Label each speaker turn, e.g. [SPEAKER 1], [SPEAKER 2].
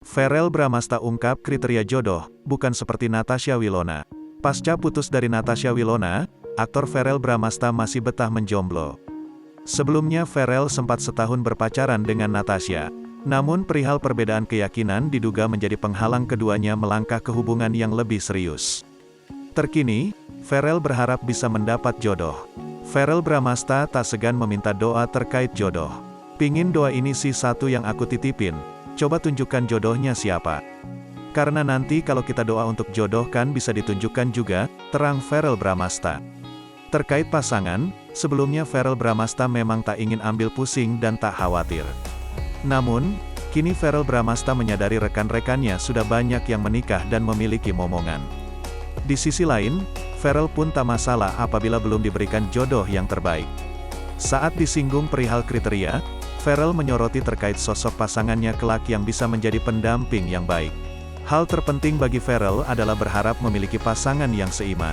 [SPEAKER 1] Verrell Bramasta ungkap kriteria jodoh, bukan seperti Natasha Wilona. Pasca putus dari Natasha Wilona, aktor Verrell Bramasta masih betah menjomblo. Sebelumnya Verrell sempat setahun berpacaran dengan Natasha. Namun perihal perbedaan keyakinan diduga menjadi penghalang keduanya melangkah ke hubungan yang lebih serius. Terkini, Verrell berharap bisa mendapat jodoh. Verrell Bramasta tak segan meminta doa terkait jodoh. "Pingin doa ini sih satu yang aku titipin. Coba tunjukkan jodohnya siapa. Karena nanti kalau kita doa untuk jodoh kan bisa ditunjukkan juga," terang Verrell Bramasta. Terkait pasangan, sebelumnya Verrell Bramasta memang tak ingin ambil pusing dan tak khawatir. Namun, kini Verrell Bramasta menyadari rekan-rekannya sudah banyak yang menikah dan memiliki momongan. Di sisi lain, Verrell pun tak masalah apabila belum diberikan jodoh yang terbaik. Saat disinggung perihal kriteria, Verrell menyoroti terkait sosok pasangannya kelak yang bisa menjadi pendamping yang baik. Hal terpenting bagi Verrell adalah berharap memiliki pasangan yang seiman.